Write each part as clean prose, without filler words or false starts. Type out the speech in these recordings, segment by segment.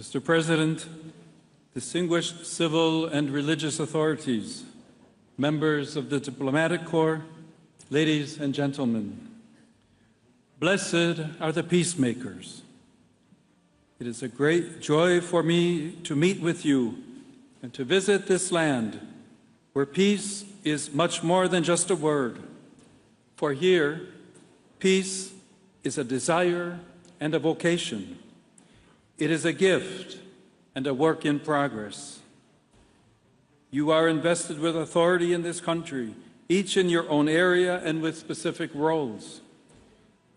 Mr. President, distinguished civil and religious authorities, members of the diplomatic corps, ladies and gentlemen, blessed are the peacemakers. It is a great joy for me to meet with you and to visit this land where peace is much more than just a word. For here, peace is a desire and a vocation. It is a gift and a work in progress. You are invested with authority in this country, each in your own area and with specific roles.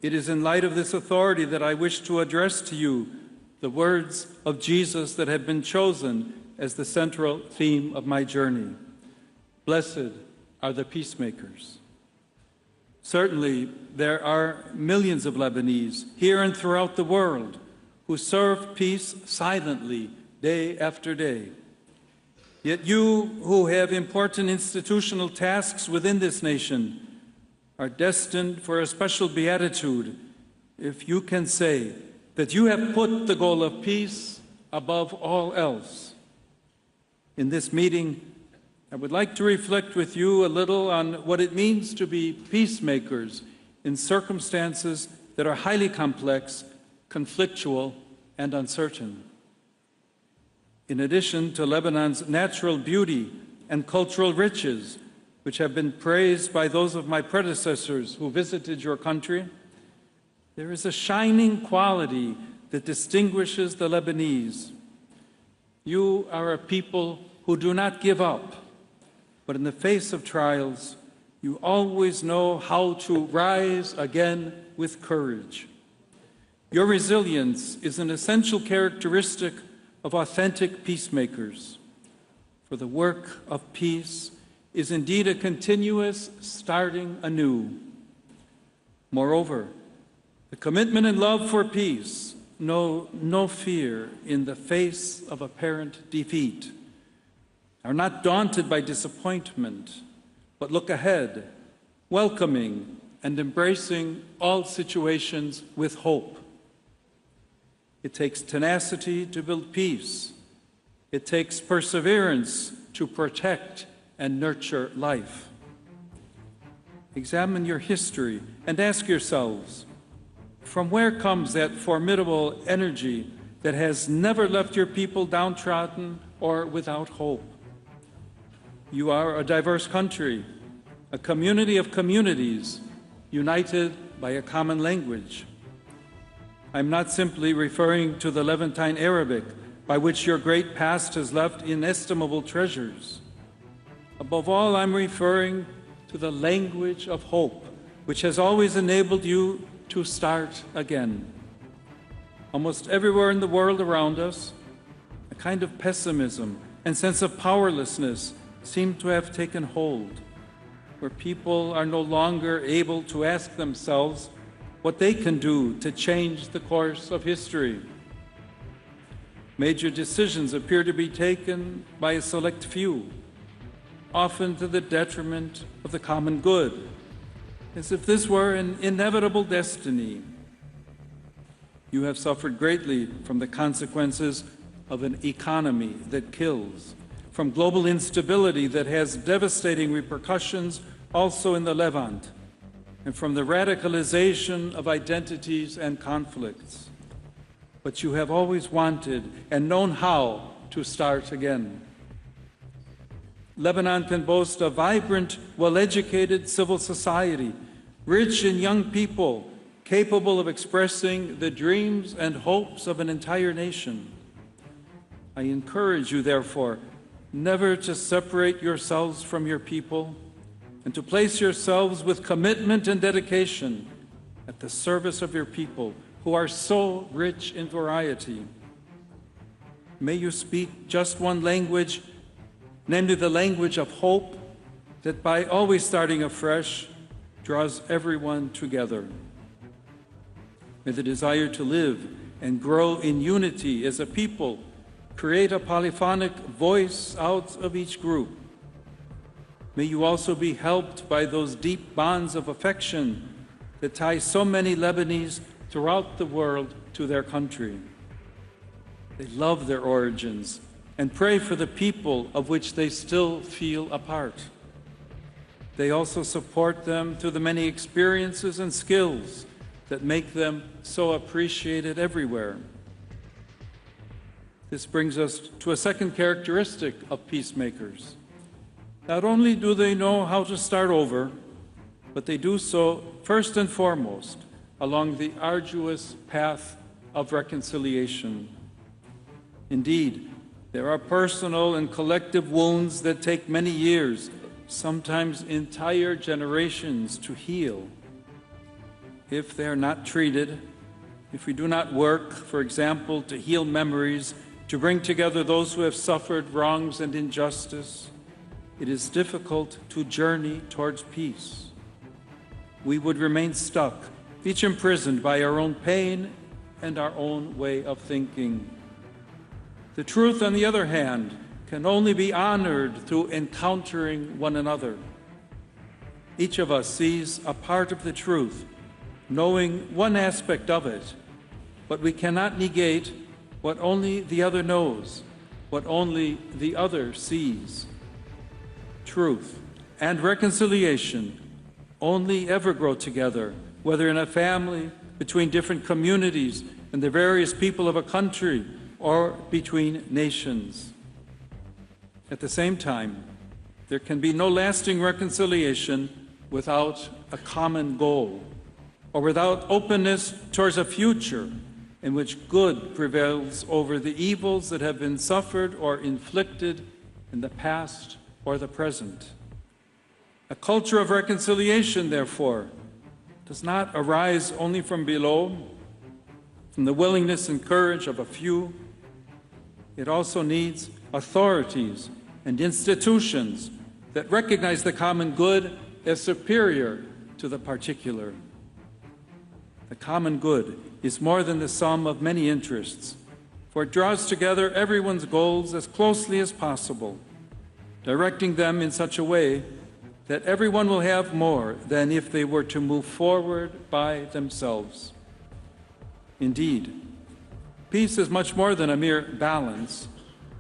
It is in light of this authority that I wish to address to you the words of Jesus that have been chosen as the central theme of my journey. Blessed are the peacemakers. Certainly, there are millions of Lebanese here and throughout the world who serve peace silently day after day. Yet you who have important institutional tasks within this nation are destined for a special beatitude if you can say that you have put the goal of peace above all else. In this meeting, I would like to reflect with you a little on what it means to be peacemakers in circumstances that are highly complex, conflictual, and uncertain. In addition to Lebanon's natural beauty and cultural riches, which have been praised by those of my predecessors who visited your country, there is a shining quality that distinguishes the Lebanese. You are a people who do not give up, but in the face of trials, you always know how to rise again with courage. Your resilience is an essential characteristic of authentic peacemakers. For the work of peace is indeed a continuous starting anew. Moreover, the commitment and love for peace know no fear in the face of apparent defeat, are not daunted by disappointment, but look ahead, welcoming and embracing all situations with hope. It takes tenacity to build peace. It takes perseverance to protect and nurture life. Examine your history and ask yourselves, from where comes that formidable energy that has never left your people downtrodden or without hope? You are a diverse country, a community of communities, united by a common language. I'm not simply referring to the Levantine Arabic, by which your great past has left inestimable treasures. Above all, I'm referring to the language of hope, which has always enabled you to start again. Almost everywhere in the world around us, a kind of pessimism and sense of powerlessness seem to have taken hold, where people are no longer able to ask themselves what they can do to change the course of history. Major decisions appear to be taken by a select few, often to the detriment of the common good, as if this were an inevitable destiny. You have suffered greatly from the consequences of an economy that kills, from global instability that has devastating repercussions also in the Levant, and from the radicalization of identities and conflicts. But you have always wanted and known how to start again. Lebanon can boast a vibrant, well-educated civil society, rich in young people, capable of expressing the dreams and hopes of an entire nation. I encourage you, therefore, never to separate yourselves from your people, and to place yourselves with commitment and dedication at the service of your people, who are so rich in variety. May you speak just one language, namely the language of hope, that by always starting afresh, draws everyone together. May the desire to live and grow in unity as a people create a polyphonic voice out of each group. May you also be helped by those deep bonds of affection that tie so many Lebanese throughout the world to their country. They love their origins and pray for the people of which they still feel a part. They also support them through the many experiences and skills that make them so appreciated everywhere. This brings us to a second characteristic of peacemakers. Not only do they know how to start over, but they do so first and foremost along the arduous path of reconciliation. Indeed, there are personal and collective wounds that take many years, sometimes entire generations, to heal. If they are not treated, if we do not work, for example, to heal memories, to bring together those who have suffered wrongs and injustice, it is difficult to journey towards peace. We would remain stuck, each imprisoned by our own pain and our own way of thinking. The truth, on the other hand, can only be honored through encountering one another. Each of us sees a part of the truth, knowing one aspect of it, but we cannot negate what only the other knows, what only the other sees. Truth and reconciliation only ever grow together, whether in a family, between different communities and the various people of a country, or between nations. At the same time, there can be no lasting reconciliation without a common goal, or without openness towards a future in which good prevails over the evils that have been suffered or inflicted in the past or the present. A culture of reconciliation, therefore, does not arise only from below, from the willingness and courage of a few. It also needs authorities and institutions that recognize the common good as superior to the particular. The common good is more than the sum of many interests, for it draws together everyone's goals as closely as possible, directing them in such a way that everyone will have more than if they were to move forward by themselves. Indeed, peace is much more than a mere balance,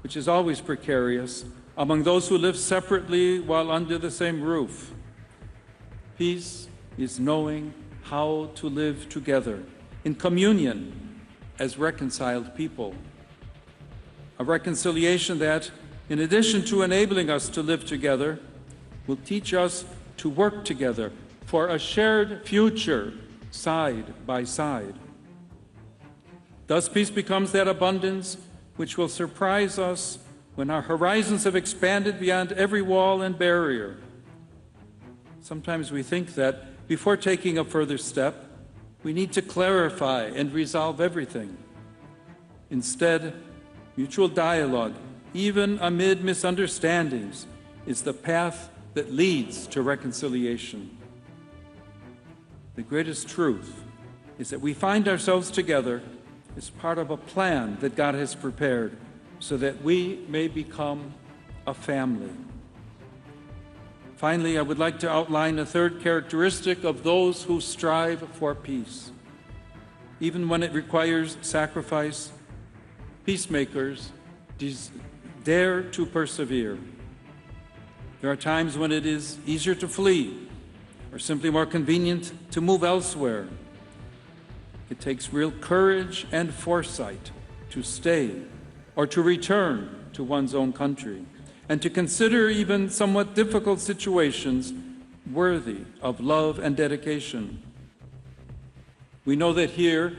which is always precarious, among those who live separately while under the same roof. Peace is knowing how to live together in communion as reconciled people. A reconciliation that, in addition to enabling us to live together, will teach us to work together for a shared future side by side. Thus, peace becomes that abundance which will surprise us when our horizons have expanded beyond every wall and barrier. Sometimes we think that before taking a further step, we need to clarify and resolve everything. Instead, mutual dialogue, even amid misunderstandings, is the path that leads to reconciliation. The greatest truth is that we find ourselves together as part of a plan that God has prepared so that we may become a family. Finally, I would like to outline a third characteristic of those who strive for peace. Even when it requires sacrifice, peacemakers dare to persevere. There are times when it is easier to flee or simply more convenient to move elsewhere. It takes real courage and foresight to stay or to return to one's own country and to consider even somewhat difficult situations worthy of love and dedication. We know that here,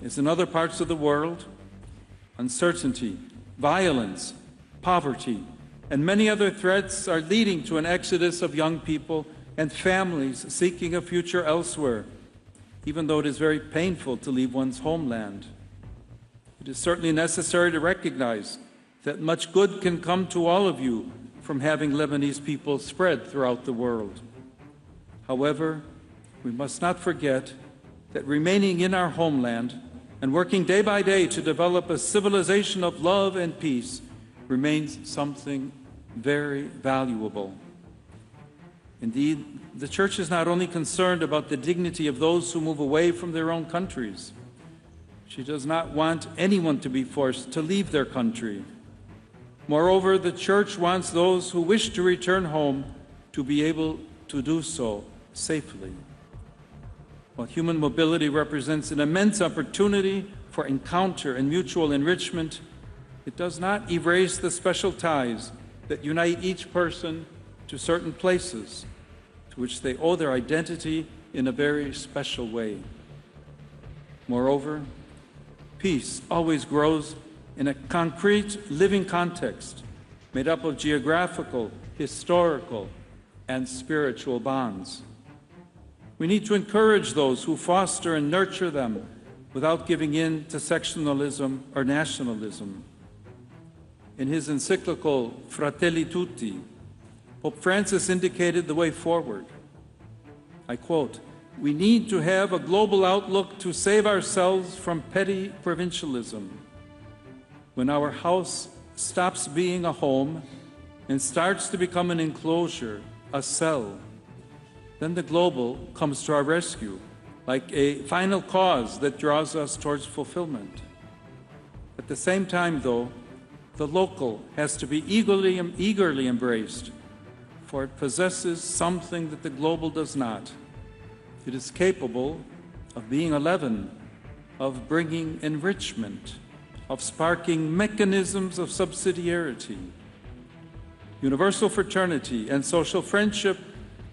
as in other parts of the world, uncertainty, violence, poverty, and many other threats are leading to an exodus of young people and families seeking a future elsewhere, even though it is very painful to leave one's homeland. It is certainly necessary to recognize that much good can come to all of you from having Lebanese people spread throughout the world. However, we must not forget that remaining in our homeland and working day by day to develop a civilization of love and peace remains something very valuable. Indeed, the Church is not only concerned about the dignity of those who move away from their own countries. She does not want anyone to be forced to leave their country. Moreover, the Church wants those who wish to return home to be able to do so safely. While human mobility represents an immense opportunity for encounter and mutual enrichment, it does not erase the special ties that unite each person to certain places to which they owe their identity in a very special way. Moreover, peace always grows in a concrete, living context made up of geographical, historical, and spiritual bonds. We need to encourage those who foster and nurture them without giving in to sectionalism or nationalism. In his encyclical Fratelli Tutti, Pope Francis indicated the way forward. I quote, "We need to have a global outlook to save ourselves from petty provincialism. When our house stops being a home and starts to become an enclosure, a cell, then the global comes to our rescue, like a final cause that draws us towards fulfillment. At the same time, though, the local has to be eagerly embraced, for it possesses something that the global does not. It is capable of being a leaven, of bringing enrichment, of sparking mechanisms of subsidiarity. Universal fraternity and social friendship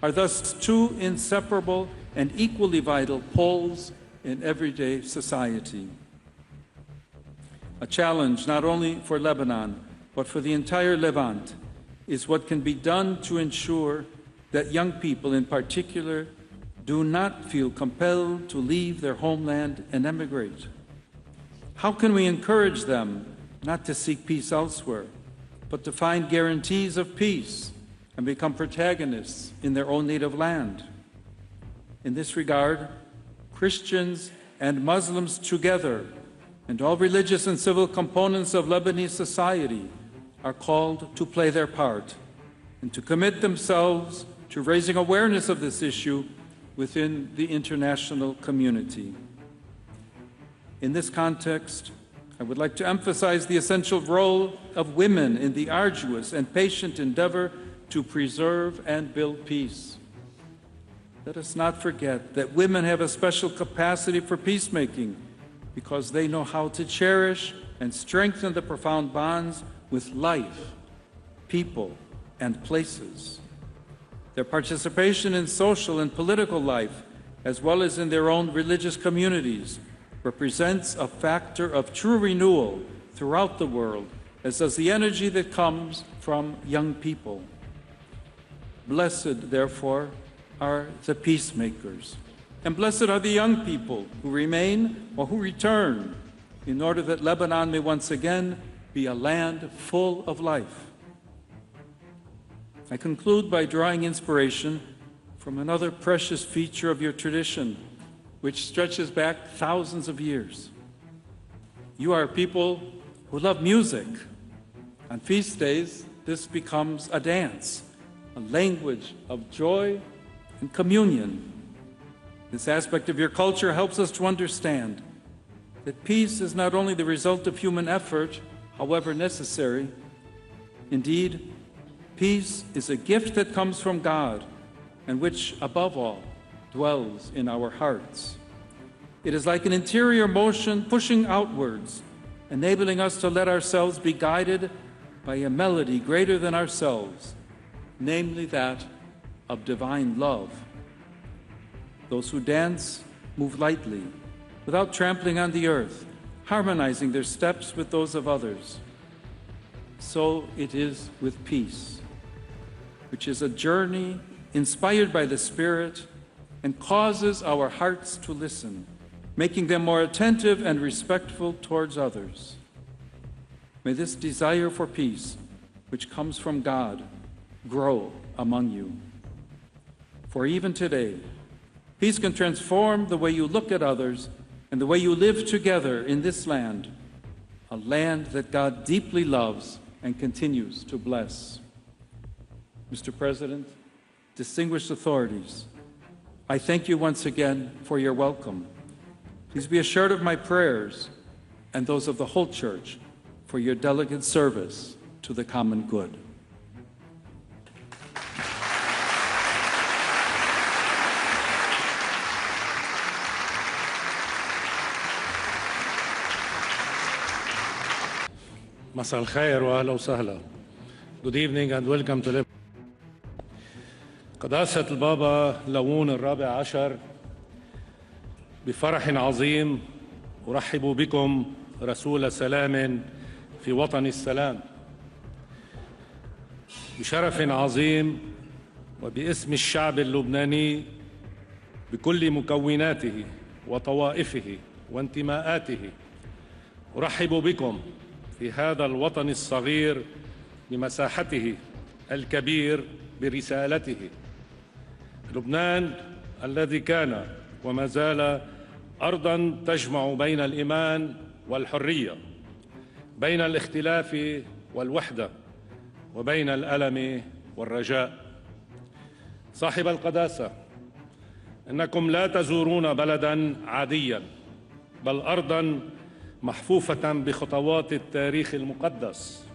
are thus two inseparable and equally vital poles in everyday society. A challenge not only for Lebanon, but for the entire Levant, is what can be done to ensure that young people in particular do not feel compelled to leave their homeland and emigrate. How can we encourage them not to seek peace elsewhere, but to find guarantees of peace and become protagonists in their own native land? In this regard, Christians and Muslims together, and all religious and civil components of Lebanese society, are called to play their part and to commit themselves to raising awareness of this issue within the international community. In this context, I would like to emphasize the essential role of women in the arduous and patient endeavor to preserve and build peace. Let us not forget that women have a special capacity for peacemaking because they know how to cherish and strengthen the profound bonds with life, people, and places. Their participation in social and political life, as well as in their own religious communities, represents a factor of true renewal throughout the world, as does the energy that comes from young people. Blessed, therefore, are the peacemakers, and blessed are the young people who remain or who return in order that Lebanon may once again be a land full of life. I conclude by drawing inspiration from another precious feature of your tradition, which stretches back thousands of years. You are a people who love music. On feast days, this becomes a dance, a language of joy and communion. This aspect of your culture helps us to understand that peace is not only the result of human effort, however necessary. Indeed, peace is a gift that comes from God and which, above all, dwells in our hearts. It is like an interior motion pushing outwards, enabling us to let ourselves be guided by a melody greater than ourselves, namely that of divine love. Those who dance move lightly, without trampling on the earth, harmonizing their steps with those of others. So it is with peace, which is a journey inspired by the Spirit and causes our hearts to listen, making them more attentive and respectful towards others. May this desire for peace, which comes from God, grow among you. For even today, peace can transform the way you look at others and the way you live together in this land, a land that God deeply loves and continues to bless. Mr. President, distinguished authorities, I thank you once again for your welcome. Please be assured of my prayers and those of the whole Church for your delicate service to the common good. مساء الخير وأهلا وسهلا. Good evening and welcome to Lebanon. قداسة البابا لون الرابع عشر، بفرح عظيم أرحب بكم رسول سلام في وطن السلام. بشرف عظيم وباسم الشعب اللبناني بكل مكوناته وطوائفه وانتماءاته أرحب بكم في هذا الوطن الصغير بمساحته الكبير برسالته. لبنان الذي كان وما زال أرضاً تجمع بين الإيمان والحرية، بين الاختلاف والوحدة، وبين الألم والرجاء. صاحب القداسة، إنكم لا تزورون بلداً عادياً، بل أرضاً محفوفة بخطوات التاريخ المقدس.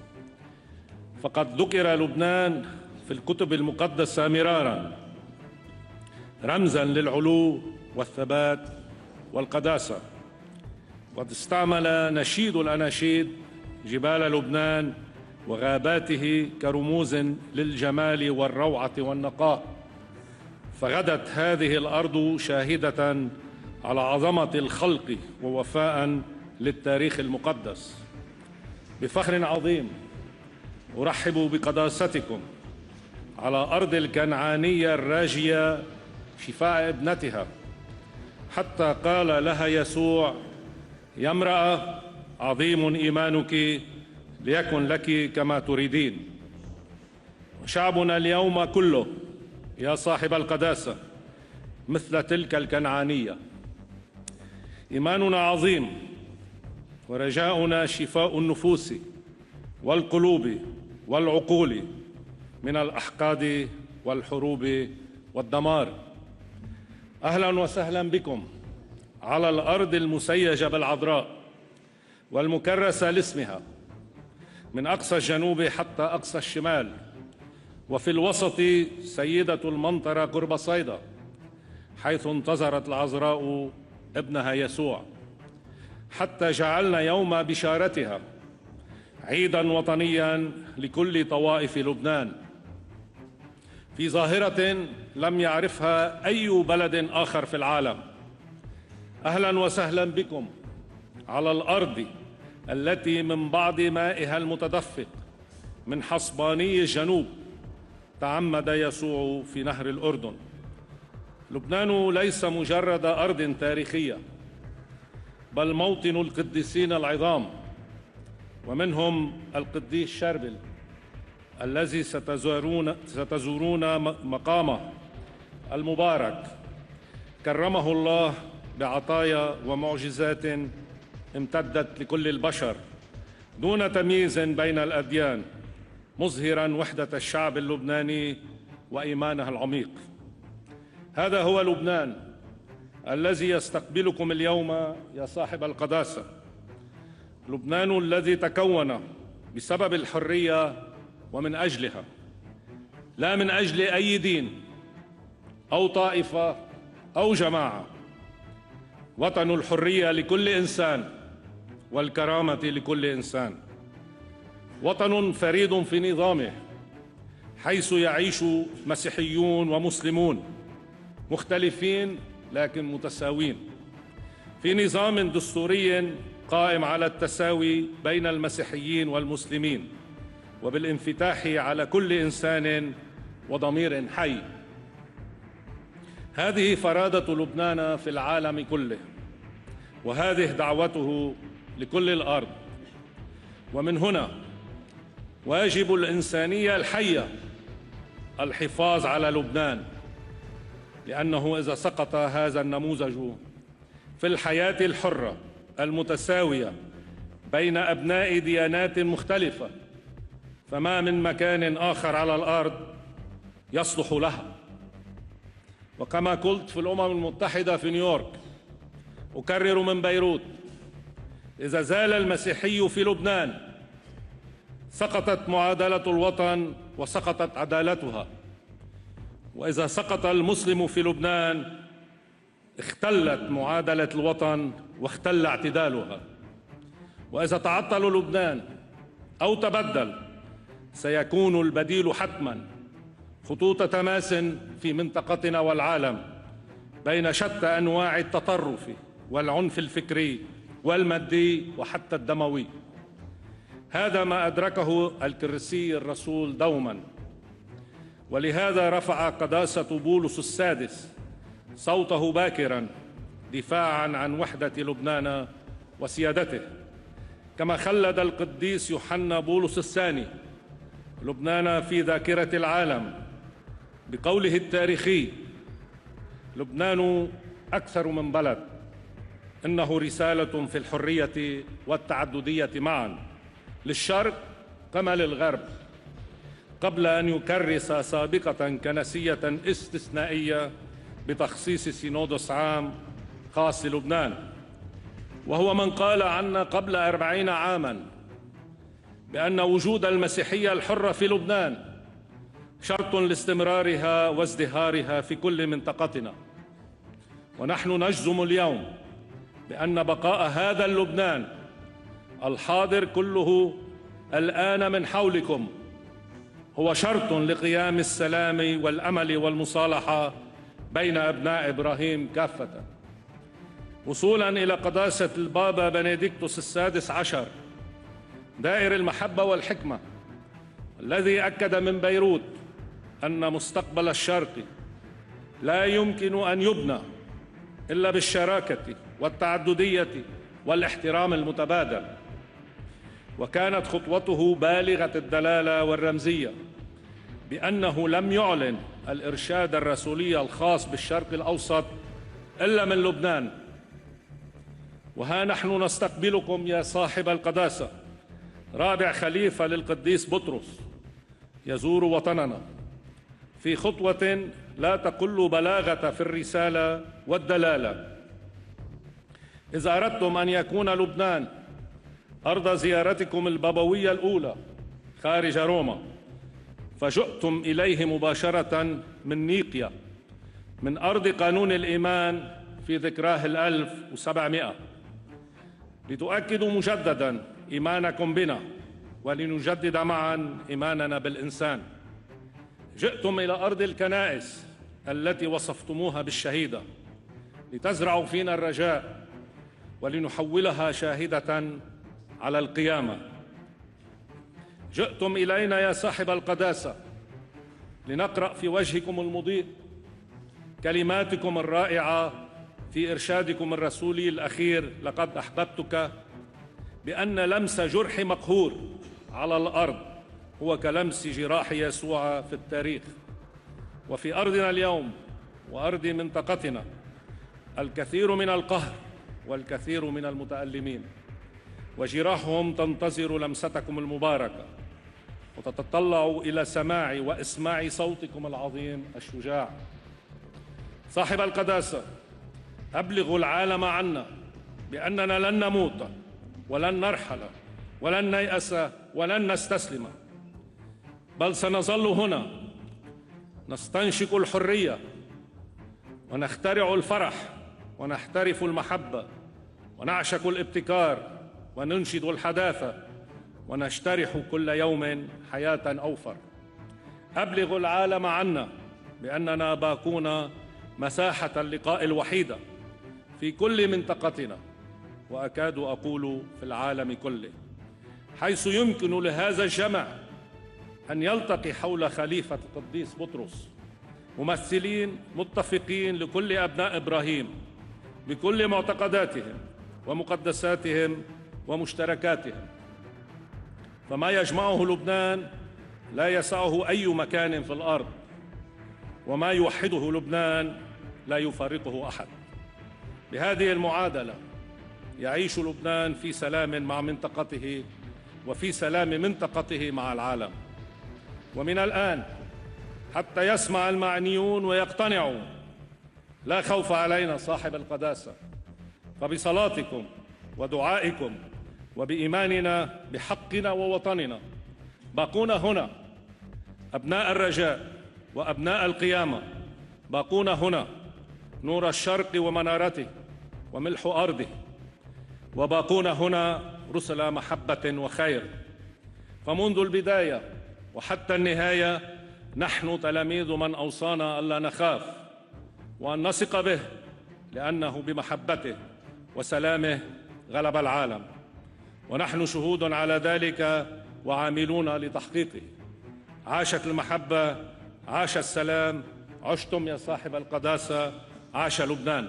فقد ذكر لبنان في الكتب المقدسة مراراً رمزاً للعلو والثبات والقداسة. قد استعمل نشيد الأناشيد جبال لبنان وغاباته كرموز للجمال والروعة والنقاء. فغدت هذه الأرض شاهدة على عظمة الخلق ووفاء للتاريخ المقدس. بفخر عظيم أرحب بقداستكم على أرض الكنعانية الراجية شفاء ابنتها، حتى قال لها يسوع: يا امرأة عظيم إيمانك، ليكن لك كما تريدين. وشعبنا اليوم كله يا صاحب القداسة مثل تلك الكنعانية. إيماننا عظيم ورجاؤنا شفاء النفوس والقلوب والعقول من الأحقاد والحروب والدمار. أهلا وسهلا بكم على الأرض المسيجة بالعذراء والمكرسة لاسمها، من أقصى الجنوب حتى أقصى الشمال، وفي الوسط سيدة المنطرة قرب صيدا، حيث انتظرت العذراء ابنها يسوع، حتى جعلنا يوم بشارتها عيداً وطنياً لكل طوائف لبنان، في ظاهرة لم يعرفها أي بلد آخر في العالم. أهلاً وسهلاً بكم على الأرض التي من بعض مائها المتدفق من حصباني الجنوب تعمد يسوع في نهر الأردن. لبنان ليس مجرد أرض تاريخية، بل موطن القديسين العظام، ومنهم القديس شربل الذي ستزورون مقامه المبارك. كرمه الله بعطايا ومعجزات امتدت لكل البشر دون تمييز بين الأديان، مظهراً وحدة الشعب اللبناني وإيمانه العميق. هذا هو لبنان الذي يستقبلكم اليوم يا صاحب القداسة. لبنان الذي تكون بسبب الحرية ومن أجلها، لا من أجل أي دين أو طائفة أو جماعة. وطن الحرية لكل إنسان والكرامة لكل إنسان. وطن فريد في نظامه، حيث يعيش مسيحيون ومسلمون مختلفين لكن متساوين، في نظام دستوري قائم على التساوي بين المسيحيين والمسلمين، وبالانفتاح على كل إنسان وضمير حي. هذه فرادة لبنان في العالم كله، وهذه دعوته لكل الأرض. ومن هنا واجب الإنسانية الحية الحفاظ على لبنان، لأنه إذا سقط هذا النموذج في الحياة الحرة المتساوية بين أبناء ديانات مختلفة، فما من مكان آخر على الأرض يصلح لها. وكما قلت في الأمم المتحدة في نيويورك: أكرر من بيروت: إذا زال المسيحي في لبنان سقطت معادلة الوطن وسقطت عدالتها، وإذا سقط المسلم في لبنان اختلت معادلة الوطن واختل اعتدالها، وإذا تعطل لبنان أو تبدل سيكون البديل حتماً خطوط تماس في منطقتنا والعالم بين شتى أنواع التطرف والعنف الفكري والمادي وحتى الدموي. هذا ما أدركه الكرسي الرسول دوما، ولهذا رفع قداسة بولس السادس صوته باكرا دفاعا عن وحدة لبنان وسيادته، كما خلد القديس يوحنا بولس الثاني لبنان في ذاكرة العالم بقوله التاريخي: لبنان أكثر من بلد، إنه رسالة في الحرية والتعددية معا للشرق كما للغرب، قبل أن يكرس سابقة كنسية استثنائية بتخصيص سينودوس عام خاص للبنان. وهو من قال عنا قبل 40 عاما بأن وجود المسيحية الحرة في لبنان شرط لاستمرارها وازدهارها في كل منطقتنا. ونحن نجزم اليوم بأن بقاء هذا اللبنان الحاضر كله الآن من حولكم هو شرط لقيام السلام والأمل والمصالحة بين أبناء إبراهيم كافة. وصولا إلى قداسة البابا بنديكتوس السادس عشر دائر المحبة والحكمة، الذي أكد من بيروت أن مستقبل الشرق لا يمكن أن يبنى إلا بالشراكة والتعددية والاحترام المتبادل. وكانت خطوته بالغة الدلالة والرمزية بأنه لم يعلن الإرشاد الرسولي الخاص بالشرق الأوسط إلا من لبنان. وها نحن نستقبلكم يا صاحب القداسة رابع خليفة للقديس بطرس يزور وطننا في خطوة لا تقل بلاغة في الرسالة والدلالة. إذا أردتم أن يكون لبنان أرض زيارتكم البابوية الأولى خارج روما، فجئتم إليه مباشرة من نيقيا، من أرض قانون الإيمان في ذكراه 1700، لتؤكدوا مجددا إيمانكم بنا ولنجدد معا إيماننا بالإنسان. جئتم إلى أرض الكنائس التي وصفتموها بالشهيدة لتزرعوا فينا الرجاء ولنحولها شاهدة على القيامة. جئتم إلينا يا صاحب القداسة لنقرأ في وجهكم المضيء كلماتكم الرائعة في إرشادكم الرسولي الأخير: لقد أحببتك، بأن لمس جرح مقهور على الأرض هو كلمس جراح يسوع في التاريخ. وفي أرضنا اليوم وأرض منطقتنا الكثير من القهر والكثير من المتألمين، وجراحهم تنتظر لمستكم المباركة وتتطلع إلى سماع وإسماع صوتكم العظيم الشجاع. صاحب القداسة، أبلغوا العالم عنا بأننا لن نموت ولن نرحل ولن نيأس ولن نستسلم، بل سنظل هنا نستنشق الحرية ونخترع الفرح ونحترف المحبة ونعشق الابتكار وننشد الحداثة ونجترح كل يوم حياة أوفر. أبلغوا العالم عنا بأننا باقون مساحة اللقاء الوحيدة في كل منطقتنا، وأكاد أقول في العالم كله، حيث يمكن لهذا الجمع أن يلتقي حول خليفة القديس بطرس ممثلين متفقين لكل أبناء إبراهيم بكل معتقداتهم ومقدساتهم ومشتركاتهم. فما يجمعه لبنان لا يسعه أي مكان في الأرض، وما يوحده لبنان لا يفارقه أحد. بهذه المعادلة يعيش لبنان في سلام مع منطقته وفي سلام منطقته مع العالم. ومن الآن حتى يسمع المعنيون ويقتنعوا: لا خوف علينا صاحب القداسة، فبصلاتكم ودعائكم وبإيماننا بحقنا ووطننا باقون هنا أبناء الرجاء وأبناء القيامة، باقون هنا نور الشرق ومنارته وملح أرضه، وباقون هنا رسل محبة وخير. فمنذ البداية وحتى النهاية نحن تلاميذ من أوصانا ألا نخاف وأن نثق به، لأنه بمحبته وسلامه غلب العالم، ونحن شهود على ذلك وعاملون لتحقيقه. عاشت المحبة، عاش السلام، عشتم يا صاحب القداسة، عاش لبنان.